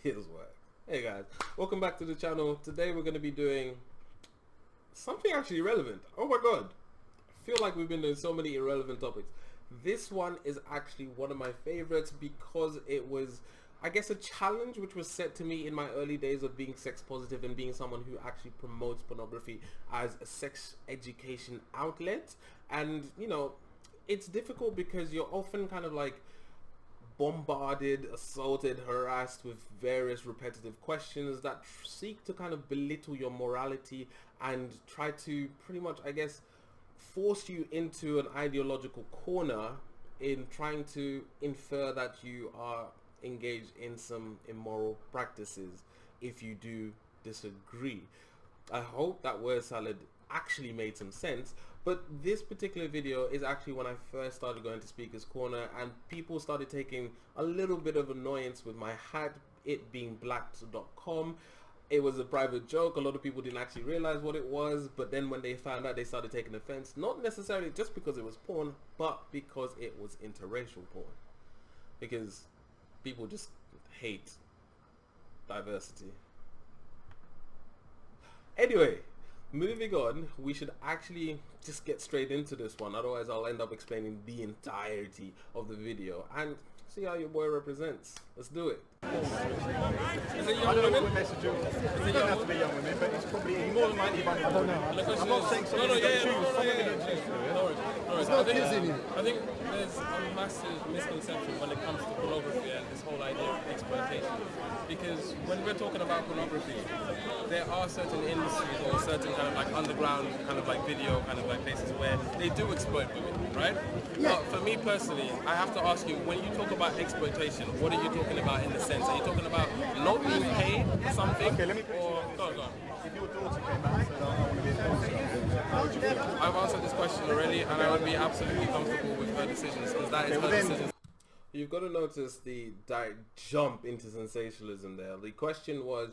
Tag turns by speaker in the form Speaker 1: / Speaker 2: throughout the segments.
Speaker 1: Is work. Hey guys, welcome back to the channel. Today we're going to be doing something actually relevant. Oh my god, I feel like we've been doing so many irrelevant topics. This one is actually one of my favorites because it was, I guess, a challenge which was set to me in my early days of being sex positive and being someone who actually promotes pornography as a sex education outlet. And you know, it's difficult because you're often kind of like bombarded, assaulted, harassed with various repetitive questions that seek to kind of belittle your morality and try to pretty much, I guess, force you into an ideological corner in trying to infer that you are engaged in some immoral practices if you do disagree. I hope that word salad actually made some sense, but this particular video is actually when I first started going to Speaker's Corner and people started taking a little bit of annoyance with my hat, it being blacked.com. It was a private joke. A lot of people didn't actually realize what it was, but then when they found out, they started taking offense, not necessarily just because it was porn, but because it was interracial porn, because people just hate diversity. Anyway, moving on, we should actually just get straight into this one, otherwise I'll end up explaining the entirety of the video and see how your boy represents. Let's do it.
Speaker 2: Is it young women? It doesn't have to be young women, but it's probably more than likely young women. I'm not saying some of them don't choose. Some women don't choose.
Speaker 3: There's no kids in here. I think there's a massive misconception when it comes to pornography and this whole idea of exploitation. Because when we're talking about pornography, there are certain industries or certain kind of like underground kind of like video kind of like places where they do exploit women, right?
Speaker 2: Yeah.
Speaker 3: But for me personally, I have to ask you, when you talk about exploitation, what are you talking about in the sense? Are you talking about not being paid for something?
Speaker 2: Okay, let me
Speaker 3: or go on.
Speaker 2: If your daughter came out and said, I want to be a porn how would you feel?
Speaker 3: I've answered this question already, and I would be absolutely comfortable with her decisions because that is her decision.
Speaker 1: You've got to notice the direct jump into sensationalism there. The question was,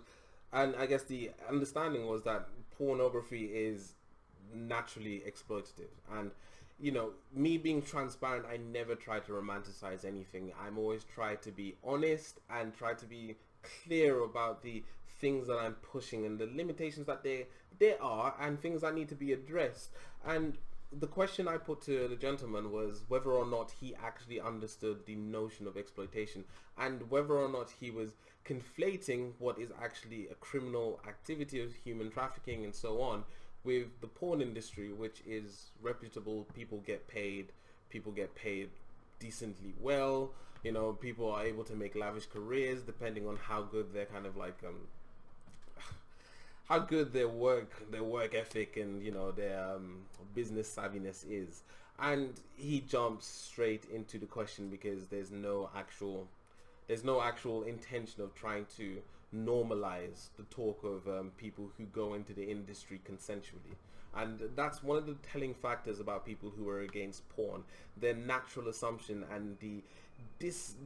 Speaker 1: and I guess the understanding was that pornography is naturally exploitative. And, you know, me being transparent, I never try to romanticize anything. I'm always try to be honest and try to be clear about the things that I'm pushing and the limitations that there are and things that need to be addressed. And the question I put to the gentleman was whether or not he actually understood the notion of exploitation and whether or not he was conflating what is actually a criminal activity of human trafficking and so on with the porn industry, which is reputable. People get paid decently well. You know, people are able to make lavish careers depending on how good they're kind of like how good their work ethic and, you know, their business savviness is. And he jumps straight into the question because there's no actual intention of trying to normalize the talk of people who go into the industry consensually. And that's one of the telling factors about people who are against porn, their natural assumption and the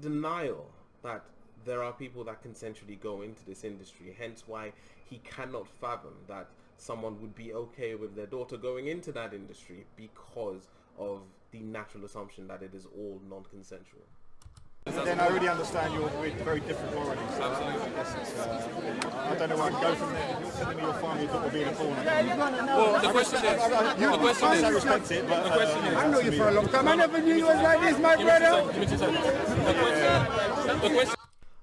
Speaker 1: denial that there are people that consensually go into this industry, hence why he cannot fathom that someone would be okay with their daughter going into that industry because of the natural assumption that it is all non-consensual.
Speaker 2: Then I really understand you're very different morally. So I guess it's, I don't know where I can go from there. You're telling me you're fine with daughter being a porn.
Speaker 3: Well, the question is,
Speaker 2: I respect it, but
Speaker 4: I know you for a long time. I never knew you was like this, my brother.
Speaker 3: give me 2 seconds. The question.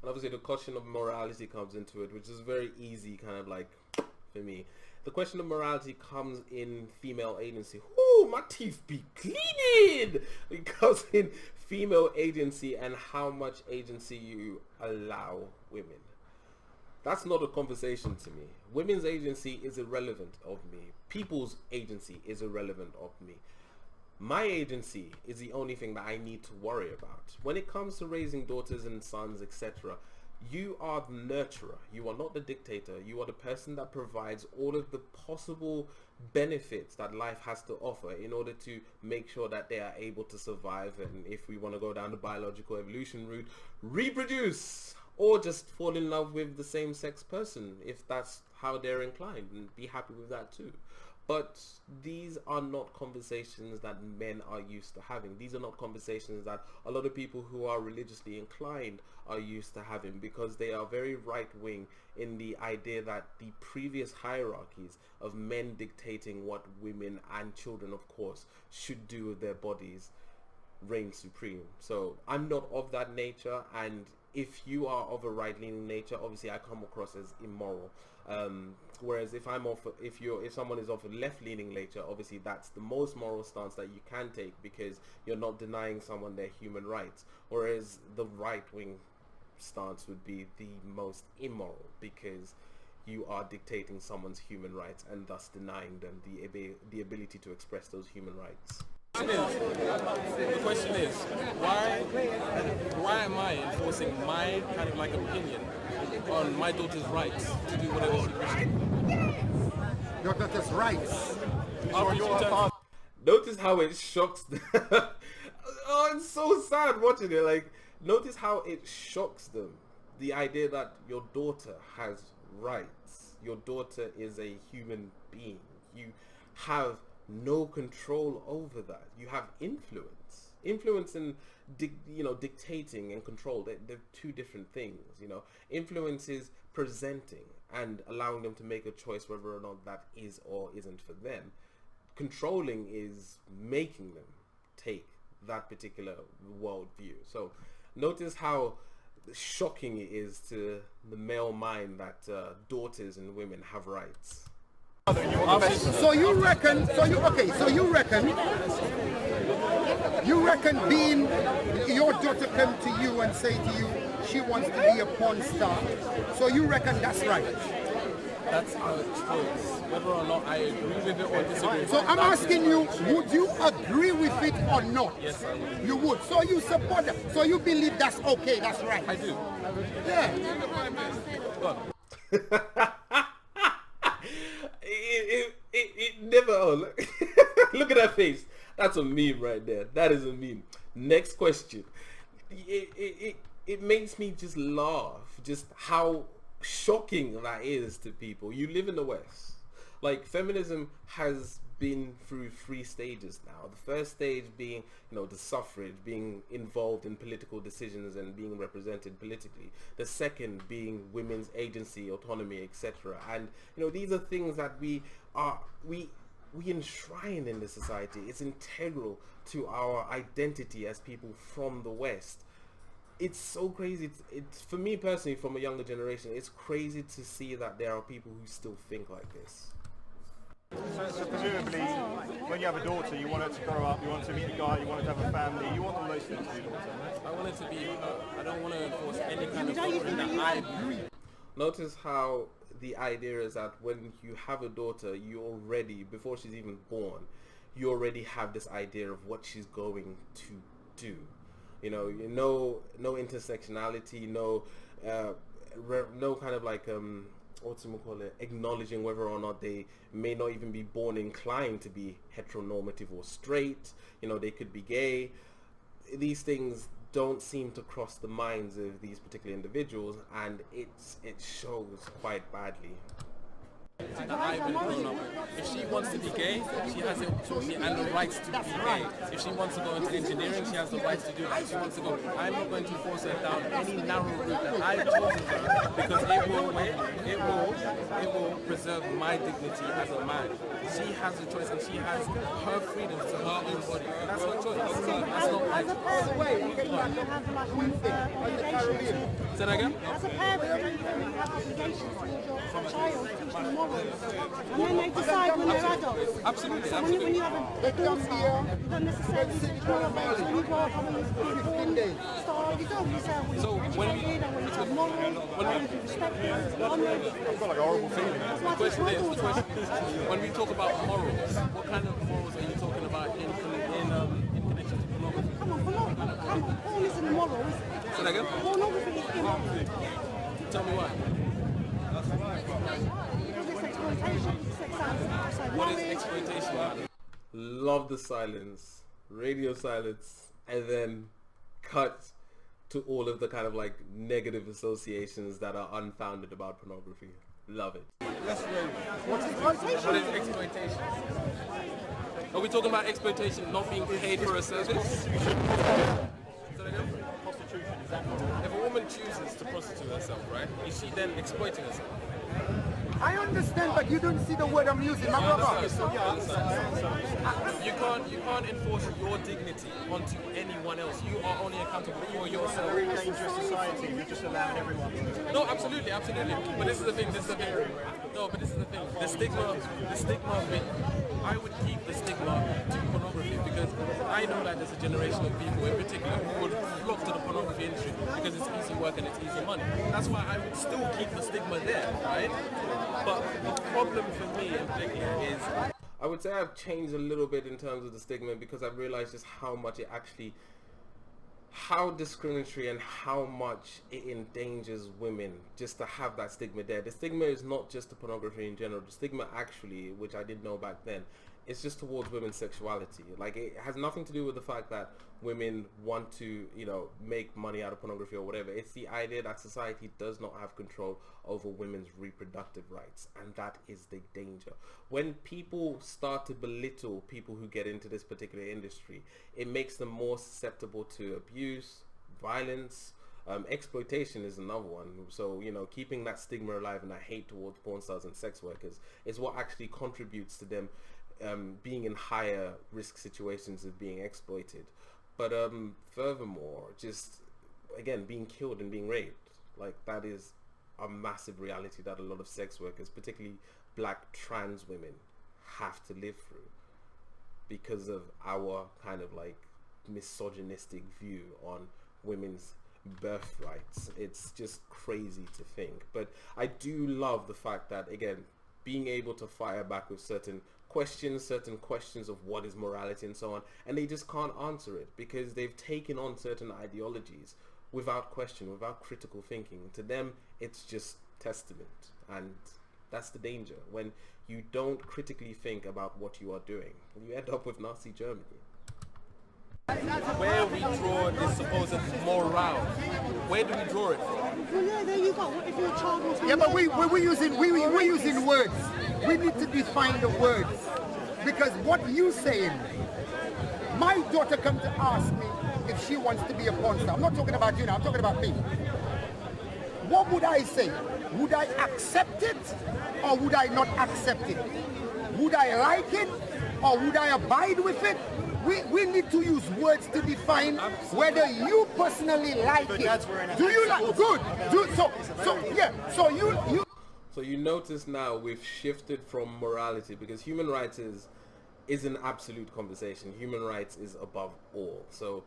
Speaker 1: And obviously the question of morality comes into it, which is very easy kind of like for me. The question of morality comes in female agency. Ooh, my teeth be cleaning! It comes in female agency and how much agency you allow women. That's not a conversation to me. Women's agency is irrelevant of me. People's agency is irrelevant of me. My agency is the only thing that I need to worry about. When it comes to raising daughters and sons, etc., you are the nurturer. You are not the dictator. You are the person that provides all of the possible benefits that life has to offer in order to make sure that they are able to survive, and if we want to go down the biological evolution route, reproduce, or just fall in love with the same sex person if that's how they're inclined, and be happy with that too. But these are not conversations that men are used to having. These are not conversations that a lot of people who are religiously inclined are used to having, because they are very right-wing in the idea that the previous hierarchies of men dictating what women and children, of course, should do with their bodies reign supreme. So I'm not of that nature, and if you are of a right-leaning nature, obviously I come across as immoral. Whereas if someone is of a left-leaning nature, obviously that's the most moral stance that you can take, because you're not denying someone their human rights. Whereas the right-wing stance would be the most immoral, because you are dictating someone's human rights and thus denying them the ability to express those human rights.
Speaker 3: The question is, why am I enforcing my kind of like opinion on my daughter's rights to do whatever she wishes?
Speaker 4: Your daughter's rights.
Speaker 1: Notice how it shocks them. Oh, it's so sad watching it. Like, notice how it shocks them. The idea that your daughter has rights. Your daughter is a human being. You have no control over that. You have influence. Influence and dictating and control. They're two different things. Influence is presenting and allowing them to make a choice whether or not that is or isn't for them. Controlling is making them take that particular worldview. So notice how shocking it is to the male mind that daughters and women have rights.
Speaker 4: So you reckon being your daughter come to you and say to you she wants to be a porn star, so you reckon that's right?
Speaker 3: That's her choice, whether or not I agree with it or disagree with it.
Speaker 4: So I'm asking you, would you agree with it or not?
Speaker 3: Yes, I would.
Speaker 4: You would. So you support it. So you believe that's okay, that's right?
Speaker 3: I do.
Speaker 4: Yeah.
Speaker 1: It never. Oh, look at that face. That's a meme right there. That is a meme. Next question. It makes me just laugh. Just how shocking that is to people. You live in the West. Like, feminism has been through 3 stages now. The first stage being, the suffrage, being involved in political decisions and being represented politically. The second being women's agency, autonomy, etc. And these are things that we enshrine in the society. It's integral to our identity as people from the West. It's so crazy. It's for me personally, from a younger generation, it's crazy to see that there are people who still think like this.
Speaker 2: So presumably, when you have a daughter, you want her to grow up, you want her to meet a guy, you want her to have a family, you want all those things for your daughter.
Speaker 3: I want it to be I don't want to enforce any kind of doctrine that I agree.
Speaker 1: Notice how the idea is that when you have a daughter, you already, before she's even born, you already have this idea of what she's going to do. No intersectionality, no kind of like acknowledging whether or not they may not even be born inclined to be heteronormative or straight. They could be gay. These things don't seem to cross the minds of these particular individuals, and it shows quite badly.
Speaker 3: That I've been grown up with. If she wants to be gay, she has the opportunity and the rights to be gay. If she wants to go into engineering, she has the rights to do that. If she wants to go, I'm not going to force her down any narrow route that I've chosen for her, because it will preserve my dignity as a man. She has a choice, and she has her freedom to her own body. And that's her choice. That's not my choice. Say that again?
Speaker 5: As a parent, you have obligations towards your child, teach them morals. And then they decide when they're adults.
Speaker 3: Absolutely,
Speaker 5: So
Speaker 3: absolutely.
Speaker 5: when you have a daughter, you don't necessarily teach morals. When you grow up having this born star, you don't necessarily
Speaker 3: So when we
Speaker 5: have morals, when you respect them, honor.
Speaker 2: I've got like a horrible feeling.
Speaker 3: The question is, when we talk about morals, what kind of morals are you talking about in connection to pornography?
Speaker 5: Come on, porn isn't moral, is it?
Speaker 3: Say that again?
Speaker 5: Pornography is immoral.
Speaker 3: Tell me why.
Speaker 5: Because it's exploitation, sex
Speaker 3: What is exploitation?
Speaker 1: Love the silence, radio silence, and then cut to all of the kind of like negative associations that are unfounded about pornography. Love it.
Speaker 3: What is exploitation? Are we talking about exploitation not being paid for a service? If a woman chooses to prostitute herself, right, is she then exploiting herself?
Speaker 4: I understand, but you don't see the word I'm using, my brother.
Speaker 3: You can't enforce your dignity onto anyone else. You are only accountable for yourself.
Speaker 2: We're in a dangerous society. We're just allowing everyone to.
Speaker 3: No, absolutely. But this is the thing. No, but this is the thing. The stigma of it. I would keep the stigma to pornography because I know that there's a generation of people in particular who would flock to the pornography industry because it's easy work and it's easy money. That's why I would still keep the stigma there, right? But the problem for me in particular is
Speaker 1: I would say I've changed a little bit in terms of the stigma because I've realized just how much it actually, how discriminatory and how much it endangers women just to have that stigma there. The stigma is not just the pornography in general. The stigma actually, which I didn't know back then, it's just towards women's sexuality. Like, it has nothing to do with the fact that women want to, you know, make money out of pornography or whatever. It's the idea that society does not have control over women's reproductive rights, and that is the danger. When people start to belittle people who get into this particular industry, it makes them more susceptible to abuse, violence, exploitation is another one. So, you know, keeping that stigma alive and that hate towards porn stars and sex workers is what actually contributes to them being in higher risk situations of being exploited. But furthermore, just again being killed and being raped, like, that is a massive reality that a lot of sex workers, particularly black trans women, have to live through because of our kind of like misogynistic view on women's birthrights. It's just crazy to think. But I do love the fact that, again, being able to fire back with certain questions of what is morality and so on, and they just can't answer it because they've taken on certain ideologies without question, without critical thinking. To them, it's just testament, and that's the danger. When you don't critically think about what you are doing, you end up with Nazi Germany.
Speaker 3: where we draw this supposed morale. Where do we draw it from?
Speaker 5: Well, yeah, there you go. What if your child was...
Speaker 4: Yeah, but we're using words. We need to define the words. Because what you saying, my daughter come to ask me if she wants to be a porn star. I'm not talking about you now, I'm talking about me. What would I say? Would I accept it or would I not accept it? Would I like it or would I abide with it? We need to use words to define whether you personally like it. Do you like good? So
Speaker 1: you notice now we've shifted from morality, because human rights is an absolute conversation. Human rights is above all. So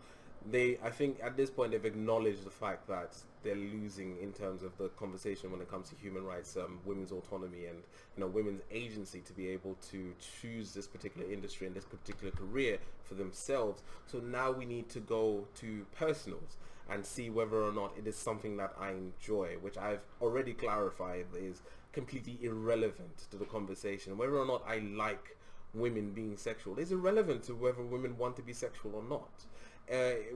Speaker 1: I think at this point they've acknowledged the fact that they're losing in terms of the conversation when it comes to human rights, women's autonomy, and women's agency to be able to choose this particular industry and this particular career for themselves. So now we need to go to personals and see whether or not it is something that I enjoy, which I've already clarified is completely irrelevant to the conversation. Whether or not I like women being sexual is irrelevant to whether women want to be sexual or not.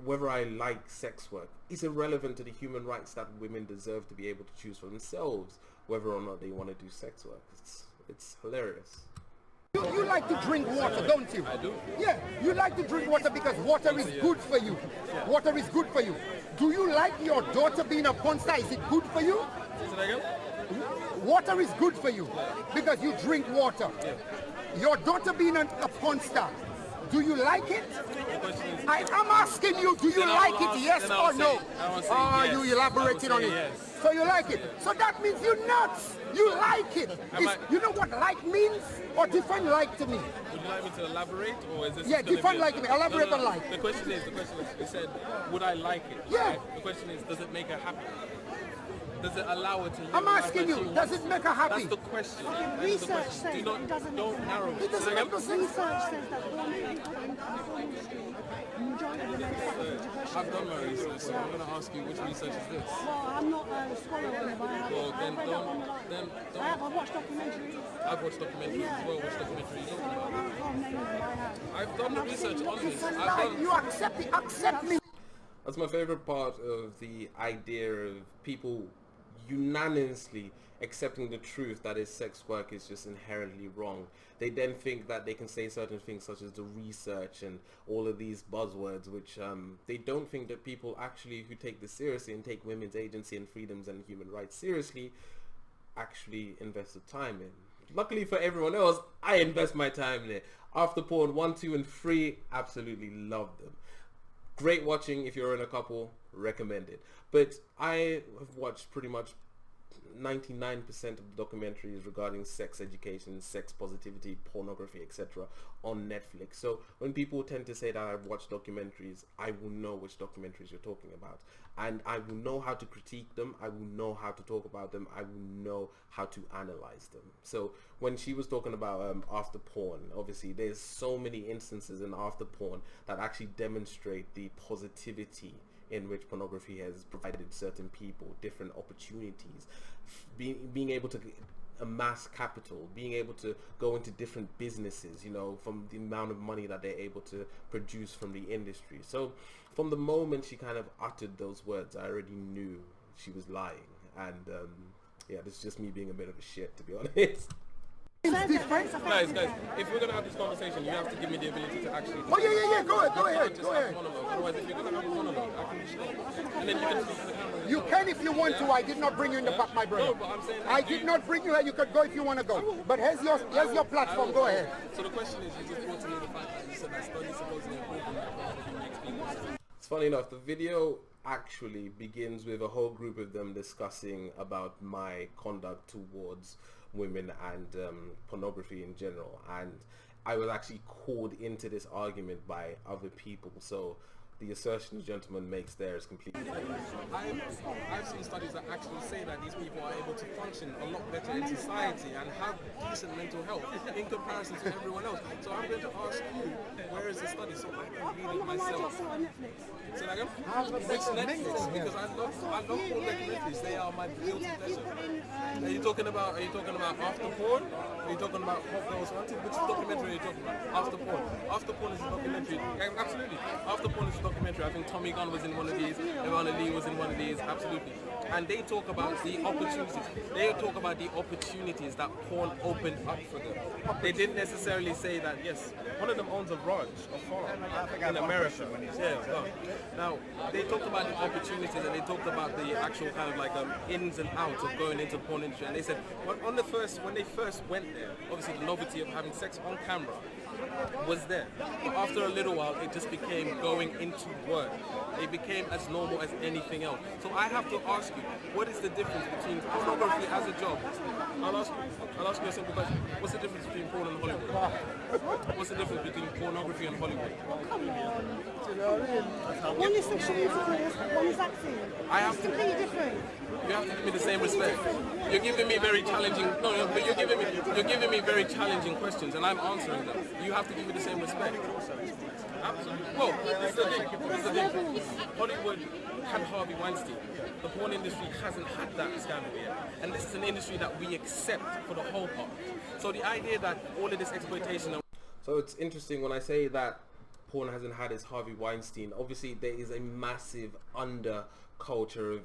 Speaker 1: Whether I like sex work is irrelevant to the human rights that women deserve to be able to choose for themselves whether or not they want to do sex work. It's hilarious.
Speaker 4: You like to drink water, don't you?
Speaker 3: I do.
Speaker 4: Yeah, you like to drink water because water is good for you. Water is good for you. Do you like your daughter being a porn star? Is it good for you?
Speaker 3: Say that again?
Speaker 4: Water is good for you because you drink water.
Speaker 3: Yeah.
Speaker 4: Your daughter being a porn star, do you like it? I am asking you, do you like it, yes or no? Oh,
Speaker 3: yes.
Speaker 4: you elaborated on it.
Speaker 3: Yes.
Speaker 4: So you like it. So that means you're nuts. You like it. You know what like means? Or define like to me?
Speaker 3: Would you like me to elaborate, or is this?
Speaker 4: Yeah, define like to me. Elaborate on like.
Speaker 3: The question is, you said, would I like it?
Speaker 4: Yeah.
Speaker 3: Right? The question is, does it make her happy? Does it allow her to live
Speaker 4: I'm
Speaker 3: the life
Speaker 4: asking
Speaker 3: that
Speaker 4: you,
Speaker 3: she wants?
Speaker 4: does it make her happy?
Speaker 3: That's the question.
Speaker 5: Research says it doesn't
Speaker 3: Don't
Speaker 5: make
Speaker 3: narrow
Speaker 5: sense.
Speaker 3: it.
Speaker 4: doesn't make no sense.
Speaker 5: Research says that porn people in the porn industry, the majority of them suffer from depression.
Speaker 3: I've done my research, so I'm going to ask you, which research is this?
Speaker 5: Well, I'm not a scholar on it, but I have.
Speaker 3: Well, then
Speaker 5: I've read up on a lot.
Speaker 3: don't.
Speaker 5: I've watched documentaries.
Speaker 3: I've watched documentaries as well. Which documentary are you
Speaker 5: So
Speaker 3: talking
Speaker 5: I
Speaker 3: about?
Speaker 5: can't name them, but I have.
Speaker 3: I've done the research on this.
Speaker 4: You accept it, accept me.
Speaker 1: That's my favorite part of the idea of people unanimously accepting the truth that is sex work is just inherently wrong. They then think that they can say certain things such as the research and all of these buzzwords, which they don't think that people actually who take this seriously and take women's agency and freedoms and human rights seriously actually invest the time in. Luckily for everyone else, I invest my time in it. After Porn 1, 2 and 3, absolutely love them. Great watching if you're in a couple, recommend it. But I have watched pretty much 99% of the documentaries regarding sex education, sex positivity, pornography, etc. on Netflix. So when people tend to say that I've watched documentaries, I will know which documentaries you're talking about. And I will know how to critique them. I will know how to talk about them. I will know how to analyze them. So when she was talking about after porn, obviously there's so many instances in after porn that actually demonstrate the positivity in which pornography has provided certain people different opportunities, being able to amass capital, being able to go into different businesses, you know, from the amount of money that they're able to produce from the industry. So from the moment she kind of uttered those words, I already knew she was lying. And yeah, this is just me being a bit of a shit, to be honest.
Speaker 3: Guys, if we're gonna have this conversation, you have to give me the ability to actually.
Speaker 4: Oh yeah. Go ahead.
Speaker 3: Otherwise, if you're gonna have a monologue, I can just stay. And then you can speak to the camera.
Speaker 4: You can if you want to. I did not bring you in the back, my brother.
Speaker 3: No, but I'm saying
Speaker 4: I did not bring you here. You could go if you want to go. But here's your platform. Go ahead.
Speaker 3: So the question is, you just brought to me the fact that you said that studies supposedly improving that pornography makes people.
Speaker 1: It's funny enough, the video actually begins with a whole group of them discussing about my conduct towards women and pornography in general, and I was actually called into this argument by other people. So the assertion the gentleman makes there is completely
Speaker 3: I've seen studies that actually say that these people are able to function a lot better in society and have decent mental health in comparison to everyone else. So I'm going to ask you, where is the study so I can read it myself? So again, which Netflix? Because I love all documentaries. They are my guilty pleasure. Are you talking about After Porn? Are you talking about Hot Girls Wanted? Which documentary are you talking about? After Porn. After Porn is a documentary. Absolutely. After Porn is a documentary. I think Tommy Gunn was in one of these. Ivana Lee was in one of these. Absolutely. And they talk about the opportunities. They talk about the opportunities that porn opened up for them. They didn't necessarily say that. Yes, one of them owns a ranch, a farm in America. Yeah. Well, now they talked about the opportunities and they talked about the actual kind of like ins and outs of going into the porn industry. And they said when they first went there, obviously the novelty of having sex on camera was there. But after a little while, it just became going into work. It became as normal as anything else. So I have to ask you, what is the difference between pornography as a job? I'll ask you a simple question. What's the difference between porn and Hollywood? What's the difference between pornography and Hollywood?
Speaker 5: Come on. One is sexual intercourse, one is acting. It's completely different.
Speaker 3: You have to give me the same respect. You're giving me very challenging. No, but you're giving me very challenging questions, and I'm answering them. You have to give me the same respect. Absolutely. Well, this is the thing. Hollywood had Harvey Weinstein. The porn industry hasn't had that scandal yet, and this is an industry that we accept for the whole part. So the idea that all of this exploitation.
Speaker 1: So it's interesting when I say that porn hasn't had its Harvey Weinstein. Obviously, there is a massive underculture of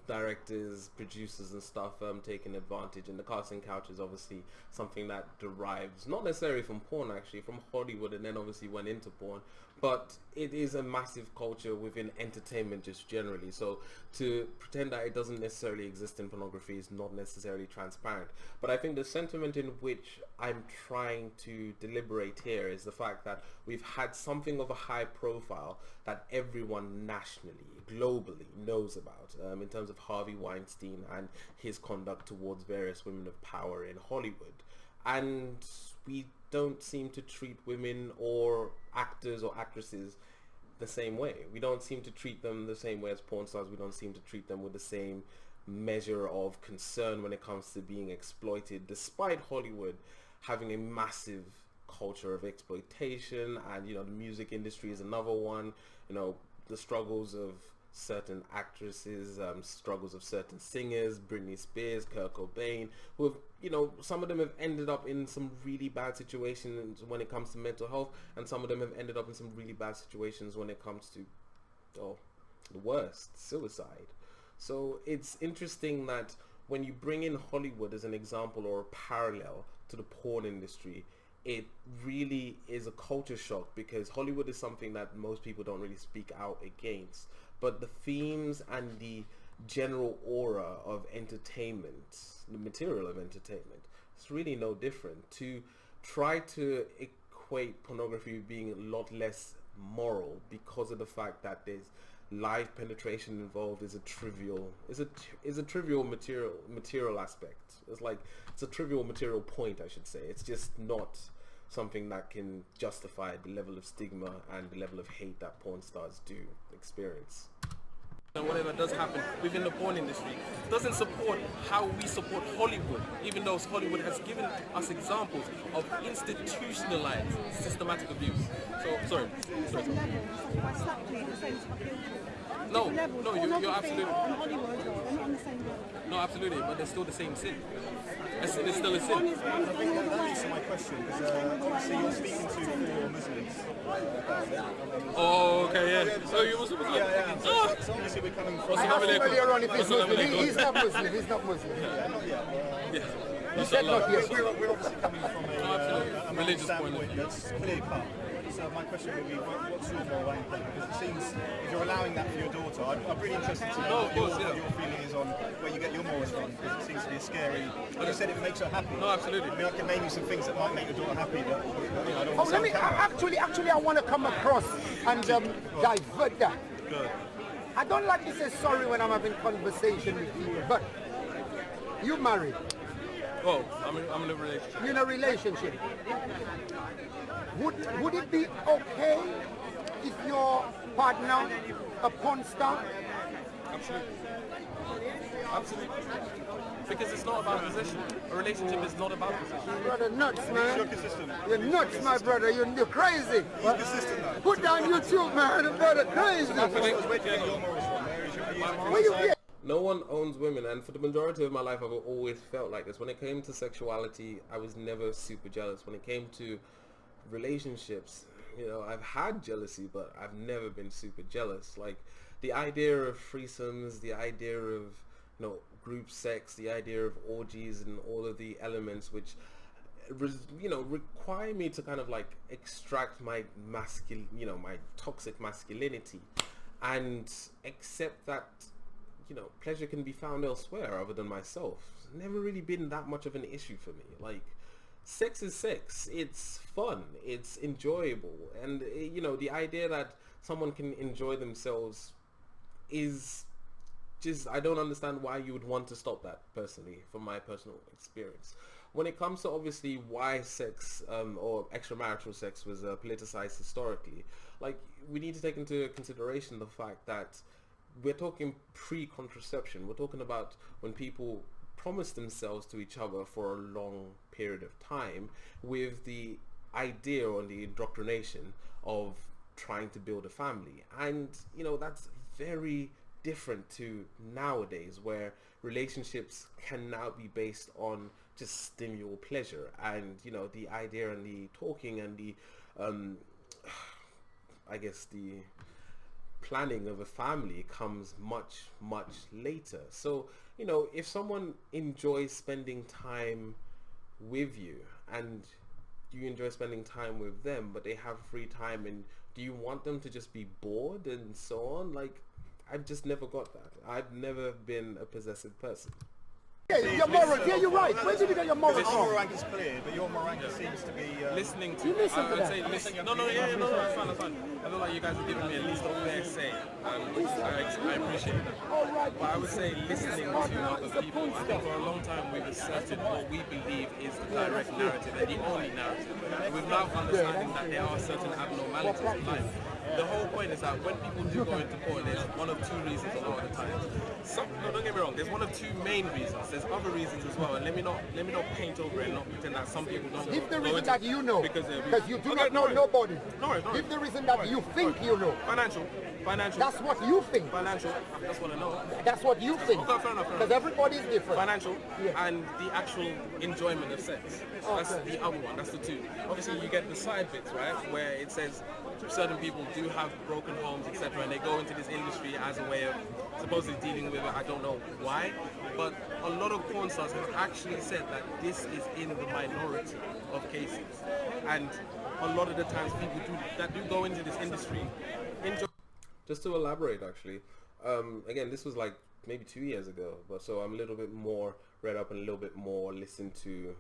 Speaker 1: directors, producers and stuff taking advantage, and the casting couch is obviously something that derives not necessarily from porn, actually from Hollywood, and then obviously went into porn, but it is a massive culture within entertainment just generally. So to pretend that it doesn't necessarily exist in pornography is not necessarily transparent. But I think the sentiment in which I'm trying to deliberate here is the fact that we've had something of a high profile that everyone nationally, globally knows about in terms of Harvey Weinstein and his conduct towards various women of power in Hollywood. And we don't seem to treat women or actors or actresses the same way. We don't seem to treat them the same way as porn stars. We don't seem to treat them with the same measure of concern when it comes to being exploited, despite Hollywood having a massive culture of exploitation. And you know, the music industry is another one. You know, the struggles of certain actresses, struggles of certain singers, Britney Spears, Kurt Cobain, who have, you know, some of them have ended up in some really bad situations when it comes to mental health, and some of them have ended up in some really bad situations when it comes to, the worst, suicide. So it's interesting that when you bring in Hollywood as an example or a parallel to the porn industry, it really is a culture shock, because Hollywood is something that most people don't really speak out against. But the themes and the general aura of entertainment, the material of entertainment, it's really no different. To try to equate pornography being a lot less moral because of the fact that there's live penetration involved is a trivial material aspect. It's a trivial material point, I should say. It's just not something that can justify the level of stigma and the level of hate that porn stars do experience.
Speaker 3: And whatever does happen within the porn industry doesn't support how we support Hollywood, even though Hollywood has given us examples of institutionalized systematic abuse. So, sorry. No, you're absolutely...
Speaker 5: And Hollywood, they're not on the same level.
Speaker 3: No, absolutely, but they're still the same sin. A sin is still a sin.
Speaker 2: That leads to my question, because obviously you're speaking to four Muslims.
Speaker 3: Oh, okay, yeah. So you Muslim?
Speaker 2: Yeah. So obviously we're coming from...
Speaker 4: I asked him earlier on if he's Muslim. He's not Muslim. He's not Muslim.
Speaker 3: Yeah.
Speaker 4: He said not yet.
Speaker 2: We're obviously coming from a
Speaker 3: religious point of view.
Speaker 2: that's clear cut. So my question would be, what's your moral angle? Because it seems, if you're allowing that for your daughter, I'm really interested to know what your feeling is on where you get your morals from, because it seems to be a scary... Like you said, it makes her happy.
Speaker 3: No, absolutely.
Speaker 2: I mean, I can name you some things that might make your daughter happy, but I don't want to
Speaker 4: Let me actually I want to come across and divert that.
Speaker 2: Good.
Speaker 4: I don't like to say sorry when I'm having conversation with people, but you married.
Speaker 3: Oh, I'm in a relationship.
Speaker 4: You're in a relationship. Would it be okay if your partner a porn star?
Speaker 3: Absolutely. Because it's not about possession. A relationship is not about possession.
Speaker 4: Brother, nuts, man.
Speaker 2: You're consistent.
Speaker 4: You're nuts, my brother. You're crazy.
Speaker 2: He's consistent though.
Speaker 4: Put down YouTube, man. The brother crazy.
Speaker 2: Where do you get your morals from?
Speaker 4: Where you get?
Speaker 1: No one owns women, and for the majority of my life I've always felt like this. When it came to sexuality, I was never super jealous. When it came to relationships, I've had jealousy, but I've never been super jealous. Like the idea of threesomes, the idea of group sex, the idea of orgies and all of the elements which require me to kind of like extract my my toxic masculinity and accept that pleasure can be found elsewhere other than myself. It's never really been that much of an issue for me. Like, sex is sex. It's fun. It's enjoyable. And, the idea that someone can enjoy themselves is just, I don't understand why you would want to stop that, personally, from my personal experience. When it comes to, obviously, why sex or extramarital sex was politicized historically, like, we need to take into consideration the fact that we're talking pre-contraception. We're talking about when people promise themselves to each other for a long period of time with the idea or the indoctrination of trying to build a family. And, that's very different to nowadays, where relationships can now be based on just stimulant pleasure. And, the idea and the talking and the, I guess the planning of a family comes much later. So if someone enjoys spending time with you and you enjoy spending time with them, but they have free time, and do you want them to just be bored and so on? Like, I've just never got that. I've never been a possessive person.
Speaker 4: Yeah, your moral. Yeah, you're right. Where did you get your moral
Speaker 2: Your
Speaker 4: from?
Speaker 2: moral rank is clear, but your moral rank seems to be...
Speaker 3: Listening to...
Speaker 4: You listen to
Speaker 3: I would
Speaker 4: that.
Speaker 3: say listen. No, that's fine. I feel like you guys are giving me at least a fair say. I appreciate that. But I would say listening to other people. I think for a long time we've asserted what we believe is the direct narrative and the only narrative, without understanding that there are certain abnormalities in life. The whole point is that when people do go into porn, there's one of two reasons a lot of the time. No, don't get me wrong. There's one of two main reasons. There's other reasons as well, and let me not paint over it and not pretend that some people don't.
Speaker 4: If the
Speaker 3: go
Speaker 4: reason
Speaker 3: into
Speaker 4: that you know,
Speaker 3: because
Speaker 4: you do not know nobody.
Speaker 3: No,
Speaker 4: if the reason that you think you know.
Speaker 3: Financial. Financial.
Speaker 4: That's what you think.
Speaker 3: Financial. That's what I know.
Speaker 4: That's what you think.
Speaker 3: Okay, fair enough.
Speaker 4: Because everybody's different.
Speaker 3: Financial
Speaker 4: Yeah.
Speaker 3: and the actual enjoyment of sex. That's
Speaker 4: Okay.
Speaker 3: the other one. That's the two. Obviously, you get the side bits, right, where it says certain people do have broken homes, etc., and they go into this industry as a way of supposedly dealing with it. I don't know why, but a lot of porn stars have actually said that this is in the minority of cases, and a lot of the times people that do go into this industry enjoy.
Speaker 1: Just to elaborate, actually, again, this was like maybe 2 years ago, but so I'm a little bit more read up and a little bit more listened to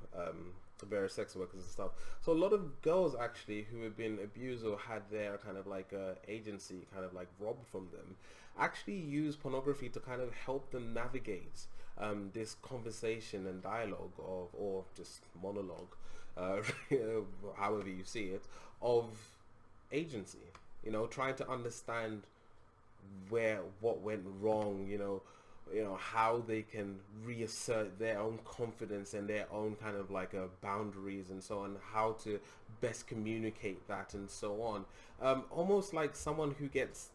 Speaker 1: the various sex workers and stuff. So a lot of girls actually who have been abused or had their kind of like agency kind of like robbed from them actually use pornography to kind of help them navigate this conversation and dialogue of, or just monologue, however you see it, of agency. You know, trying to understand what went wrong, you know, how they can reassert their own confidence and their own kind of like boundaries and so on, how to best communicate that and so on. Almost like someone who gets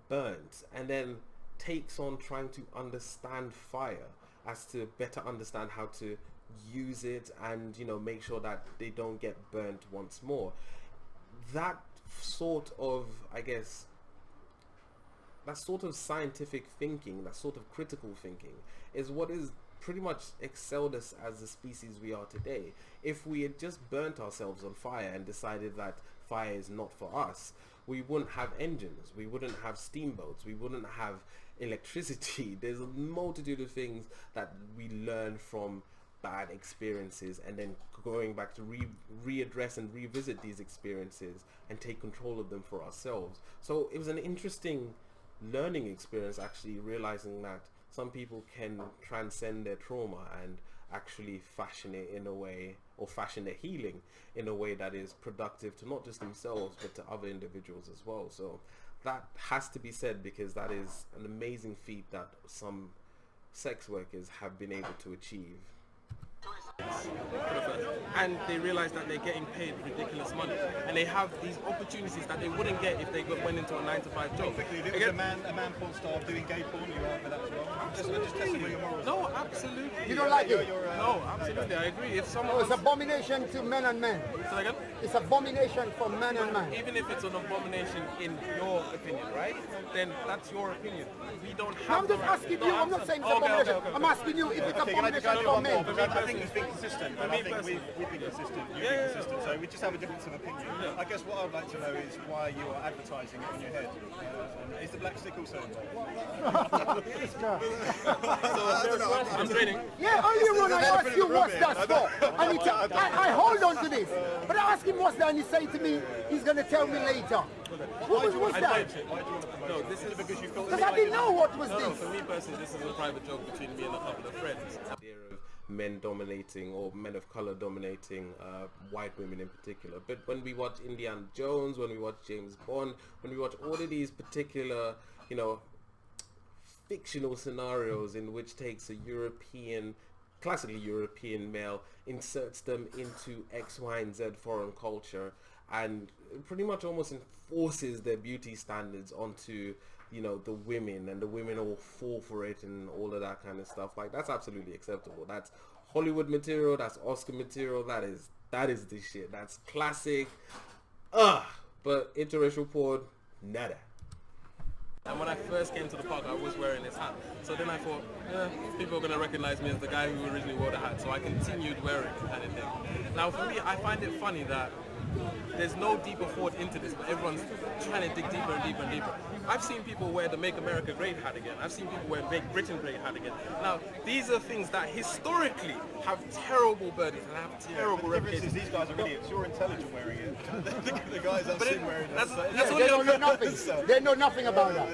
Speaker 1: burnt and then takes on trying to understand fire as to better understand how to use it and, you know, make sure that they don't get burnt once more. That sort of, I guess, that sort of scientific thinking, that sort of critical thinking is what is pretty much excelled us as the species we are today. If we had just burnt ourselves on fire and decided that fire is not for us, we wouldn't have engines, we wouldn't have steamboats, we wouldn't have electricity. There's a multitude of things that we learn from bad experiences and then going back to readdress and revisit these experiences and take control of them for ourselves. So it was an interesting learning experience, actually realizing that some people can transcend their trauma and actually fashion it in a way, or fashion their healing in a way that is productive to not just themselves but to other individuals as well. So that has to be said, because that is an amazing feat that some sex workers have been able to achieve.
Speaker 3: And they realize that they're getting paid ridiculous money, and they have these opportunities that they wouldn't get if they went into a 9-to-5 job.
Speaker 2: Quickly, if it was a man porn star doing gay porn, you are for that as well? Just testing where your morals.
Speaker 3: No, absolutely.
Speaker 4: You don't like it?
Speaker 3: No, absolutely, I agree. If someone
Speaker 4: It's abomination to men and men.
Speaker 3: Say that again?
Speaker 4: It's abomination for men and men.
Speaker 3: Even if it's an abomination in your opinion, right? Then that's your opinion. We don't have.
Speaker 4: I'm just asking you. I'm not saying it's abomination. I'm asking you if it's abomination for men.
Speaker 2: I think it's been consistent. I think we've been consistent. You've been consistent. So we just have a difference of opinion. I guess what I'd like to know is why you are advertising it on your head. Is the black stick also involved?
Speaker 3: I'm training.
Speaker 4: Yeah, earlier on I asked you what's that for. And I hold on to this. But I asked him what's that and he said to me, he's going to tell me later. What's that?
Speaker 3: No, this is because you felt.
Speaker 4: Because I didn't know what was
Speaker 3: No,
Speaker 4: this.
Speaker 3: for me personally, this is a private joke between me and a couple of friends.
Speaker 1: Idea of men dominating, or men of color dominating white women in particular. But when we watch Indiana Jones, when we watch James Bond, when we watch all of these particular, you know, fictional scenarios in which takes a classically European male, inserts them into X, Y, and Z foreign culture, and pretty much almost enforces their beauty standards onto, you know, the women, and the women all fall for it and all of that kind of stuff. Like, that's absolutely acceptable. That's Hollywood material, that's Oscar material, that is the shit. That's classic. But interracial porn, nada.
Speaker 3: And when I first came to the park, I was wearing this hat. So then I thought, people are going to recognize me as the guy who originally wore the hat. So I continued wearing it, kind of thing. Now for me, I find it funny that there's no deeper thought into this, but everyone's trying to dig deeper and deeper and deeper. I've seen people wear the Make America Great hat again. I've seen people wear Make Britain Great hat again. Now, these are things that historically have terrible burdens and have terrible reputations.
Speaker 2: These guys are idiots. You're intelligent wearing it. the guys I've seen wearing it.
Speaker 3: That's
Speaker 4: They don't know nothing. They know nothing about that.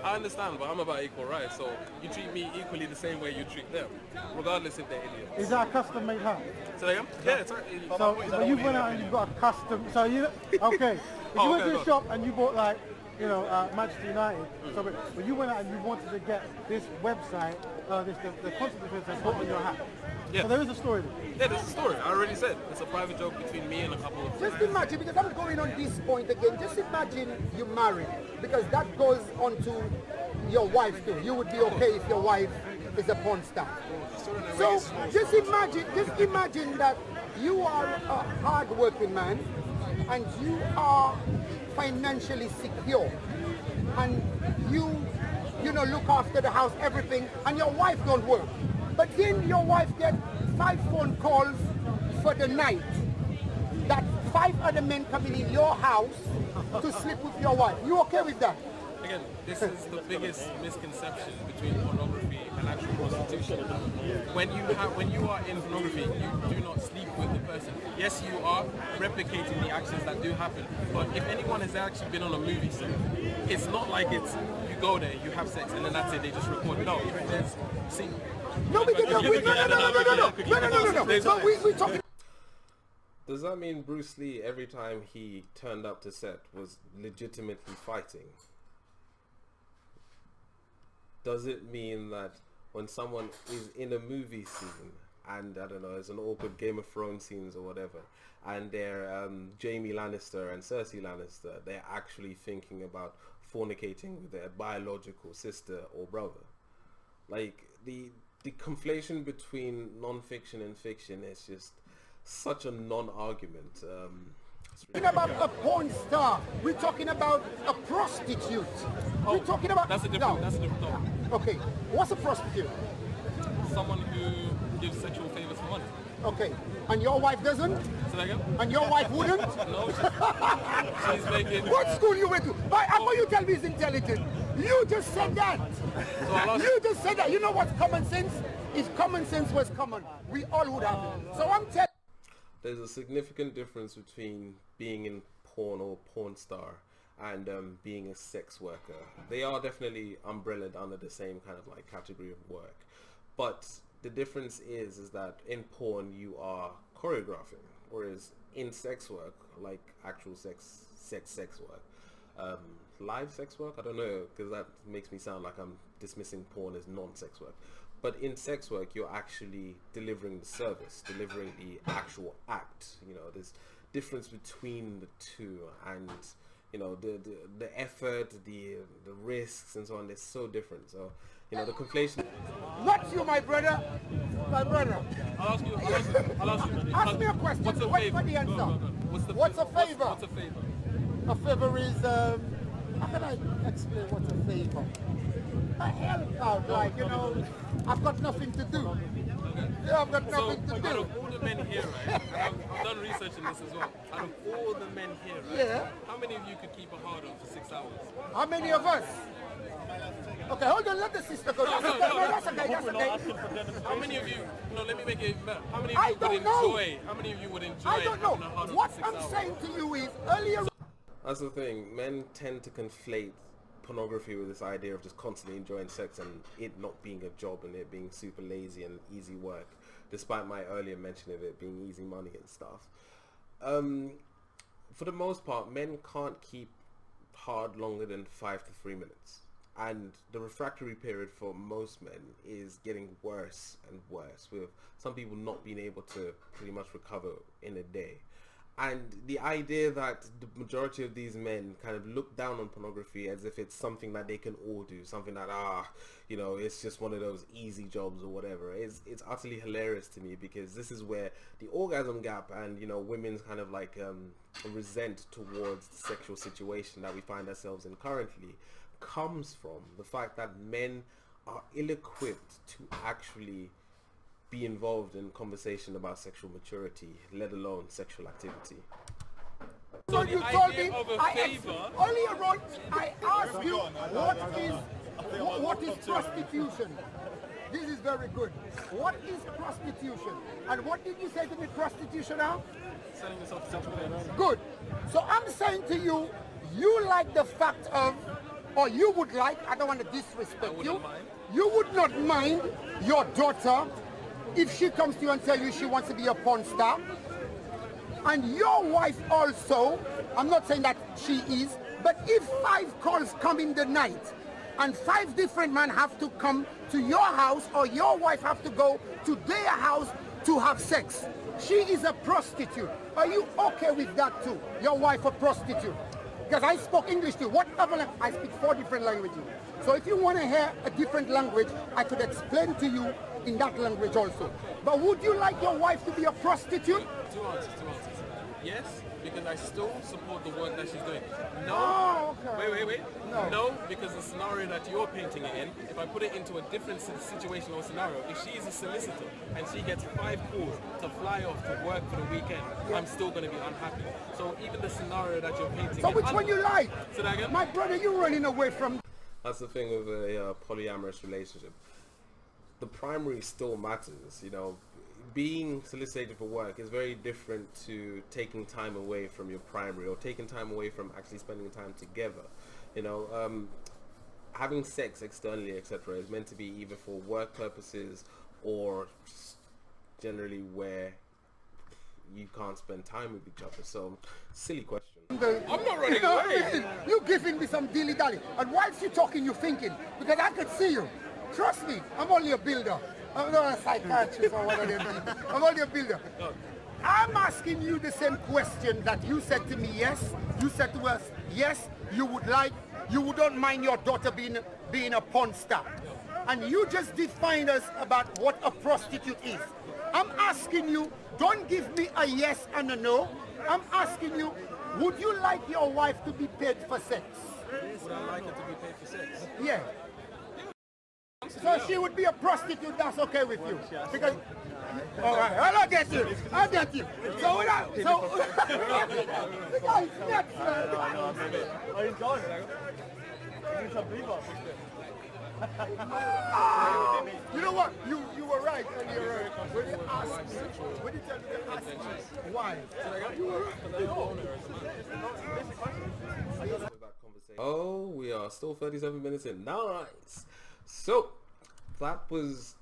Speaker 3: I understand, but I'm about equal rights, so you treat me equally the same way you treat them, regardless if they're idiots.
Speaker 6: Is that a custom made hat?
Speaker 3: So they yeah, it's
Speaker 6: So you went out and you got a custom. So you okay? If you went to the shop and you bought like Manchester United. So, but you went out and you wanted to get this website, the concept of it put on your hat.
Speaker 3: Yeah.
Speaker 6: So there is a story there.
Speaker 3: Yeah, there's a story. I already said it's a private joke between me and a couple of
Speaker 4: Just
Speaker 3: friends.
Speaker 4: imagine, because I'm going on this point again, just imagine you married, because that goes on to your wife too. You would be okay if your wife is a porn star. So just imagine that you are a hard-working man and you are financially secure and you look after the house, everything, and your wife don't work. But then your wife gets 5 phone calls for the night that 5 other men coming in your house to sleep with your wife. You okay with that?
Speaker 3: Again, this is the biggest misconception between pornography and actual prostitution. When you are in pornography, you do not sleep with the person. Yes, you are replicating the actions that do happen. But if anyone has actually been on a movie set, it's not like you go there, you have sex, and then that's it. They just record. No, there's
Speaker 4: No, we talking.
Speaker 1: Does that mean Bruce Lee, every time he turned up to set, was legitimately fighting? Does it mean that when someone is in a movie scene, and I don't know, it's an awkward Game of Thrones scenes or whatever, and they're Jaime Lannister and Cersei Lannister, they're actually thinking about fornicating with their biological sister or brother? Like, the conflation between non-fiction and fiction is just such a non-argument.
Speaker 4: We're talking about a porn star. We're talking about a prostitute. We're talking about...
Speaker 3: That's a different topic.
Speaker 4: Okay, what's a prostitute?
Speaker 3: Someone who gives sexual favors for money.
Speaker 4: Okay, and your wife doesn't?
Speaker 3: Say that again?
Speaker 4: And your wife wouldn't?
Speaker 3: No, she's making...
Speaker 4: What school you went to? But how you tell me he's intelligent? You just said that. You just said that. You know what's common sense? If common sense was common, we all would have it. So I'm telling...
Speaker 1: There's a significant difference between being in porn or porn star and being a sex worker. They are definitely umbrellaed under the same kind of like category of work. But the difference is that in porn you are choreographing, whereas in sex work, like actual sex work, live sex work, I don't know, because that makes me sound like I'm dismissing porn as non-sex work. But in sex work, you're actually delivering the service, delivering the actual act. You know, there's difference between the two, and you know the effort, the risks, and so on. They're so different. So you know the conflation.
Speaker 4: Not you, my brother. My brother.
Speaker 3: I'll ask you.
Speaker 4: Ask me a question.
Speaker 3: What's a
Speaker 4: What's
Speaker 3: favor?
Speaker 4: the answer?
Speaker 3: Go.
Speaker 4: What's a favor?
Speaker 3: What's a favor?
Speaker 4: A favor is how can I explain what's a favor? A help out, like, you know, I've got nothing to do.
Speaker 3: Okay.
Speaker 4: Yeah, I've got nothing to
Speaker 3: Out
Speaker 4: do.
Speaker 3: of all the men here, right? And I've done research in this as well. Out of all the men here, right?
Speaker 4: Yeah.
Speaker 3: How many of you could keep a hard on for 6 hours?
Speaker 4: How many of us? Okay, hold on, let the sister go. That's okay, no, that's okay, that's okay.
Speaker 3: How many of you? No, let me make it even better. How many of
Speaker 4: I
Speaker 3: you would
Speaker 4: don't know.
Speaker 3: enjoy? How many of you would enjoy?
Speaker 4: I don't know.
Speaker 3: having a hard on
Speaker 4: What
Speaker 3: for 6
Speaker 4: I'm
Speaker 3: hours?
Speaker 4: saying to you is, earlier...
Speaker 1: That's the thing. Men tend to conflate pornography with this idea of just constantly enjoying sex and it not being a job and it being super lazy and easy work, despite my earlier mention of it being easy money and stuff. For the most part, men can't keep hard longer than 5 to 3 minutes. And the refractory period for most men is getting worse and worse, with some people not being able to pretty much recover in a day. And the idea that the majority of these men kind of look down on pornography as if it's something that they can all do, something that, you know, it's just one of those easy jobs or whatever, it's utterly hilarious to me, because this is where the orgasm gap and, you know, women's kind of like resent towards the sexual situation that we find ourselves in currently comes from. The fact that men are ill-equipped to actually be involved in conversation about sexual maturity, let alone sexual activity.
Speaker 3: So
Speaker 4: you
Speaker 3: the
Speaker 4: told
Speaker 3: idea
Speaker 4: me,
Speaker 3: of a favor.
Speaker 4: earlier on, I asked you what is prostitution? This is very good. What is prostitution? And what did you say to me prostitution now?
Speaker 3: Selling yourself for sexual favors.
Speaker 4: Good. So I'm saying to you, you like the fact of, or you would like, I don't want to disrespect you,
Speaker 3: mind.
Speaker 4: you would not mind your daughter if she comes to you and tell you she wants to be a porn star, and your wife also, I'm not saying that she is, But if 5 calls come in the night and 5 different men have to come to your house or your wife have to go to their house to have sex, she is a prostitute. Are you okay with that too? Your wife a prostitute? Because I spoke English too. Whatever, I speak 4 different languages. So if you want to hear a different language, I could explain to you in that language also. But would you like your wife to be a prostitute?
Speaker 3: Two answers. Yes, because I still support the work that she's doing. No.
Speaker 4: Oh, okay.
Speaker 3: Wait.
Speaker 4: No.
Speaker 3: No, because the scenario that you're painting it in, if I put it into a different situation or scenario, if she is a solicitor and she gets 5 calls to fly off to work for the weekend, I'm still going to be unhappy. So even the scenario that you're painting.
Speaker 4: So which one you like?
Speaker 3: Say that again?
Speaker 4: My brother, you running away from...
Speaker 1: That's the thing with a polyamorous relationship. The primary still matters, you know. Being solicited for work is very different to taking time away from your primary or taking time away from actually spending time together. You know, having sex externally, etc., is meant to be either for work purposes or generally where you can't spend time with each other. So, silly question.
Speaker 3: I'm not running away.
Speaker 4: You giving me some dilly-dally. And whilst you're talking, you're thinking. Because I could see you. Trust me, I'm only a builder. I'm not a psychiatrist or whatever. I'm only a builder. I'm asking you the same question that you said to me, yes. You said to us, yes, you wouldn't mind your daughter being a porn star. And you just defined us about what a prostitute is. I'm asking you, don't give me a yes and a no. I'm asking you, would you like your wife to be paid for sex?
Speaker 3: Would I like her to be paid for sex?
Speaker 4: Yeah. So she would be a prostitute, that's okay with you. Because, all right, I'll get you. So without, the guy's nuts, man.
Speaker 6: Oh, he's gone. He's a believer.
Speaker 4: You know what? You were right earlier. When you asked me, when you tell me to ask me why, you were right.
Speaker 1: Oh, we are still 37 minutes in. Nice. So, that was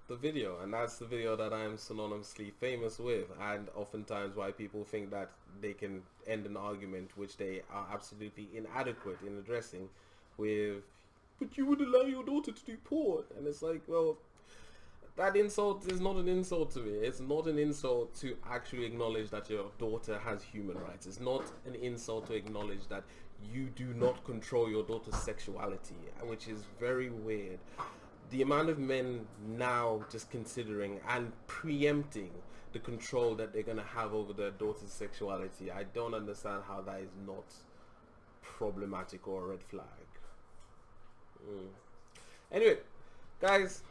Speaker 1: the video, and that's the video that I'm synonymously famous with, and oftentimes why people think that they can end an argument which they are absolutely inadequate in addressing with, but you would allow your daughter to do porn. And it's like, well, that insult is not an insult to me. It's not an insult to actually acknowledge that your daughter has human rights. It's not an insult to acknowledge that you do not control your daughter's sexuality, which is very weird. The amount of men now just considering and preempting the control that they're going to have over their daughter's sexuality, I don't understand how that is not problematic or a red flag. Anyway, guys,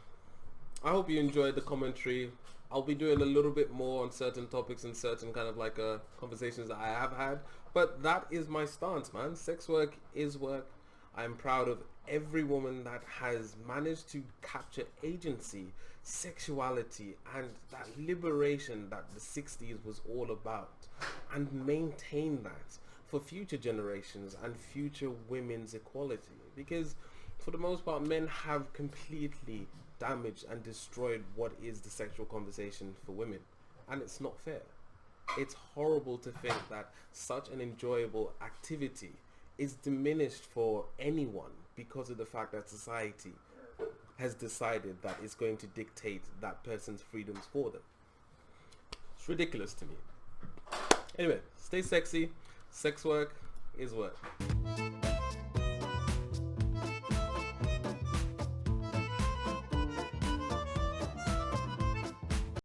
Speaker 1: I hope you enjoyed the commentary. I'll be doing a little bit more on certain topics and certain kind of like conversations that I have had, but that is my stance, man. Sex work is work. I'm proud of every woman that has managed to capture agency, sexuality, and that liberation that the 60s was all about, and maintain that for future generations and future women's equality. Because for the most part, men have completely damaged and destroyed what is the sexual conversation for women, and it's not fair. It's horrible to think that such an enjoyable activity is diminished for anyone because of the fact that society has decided that it's going to dictate that person's freedoms for them. It's ridiculous to me. Anyway, stay sexy. Sex work is work.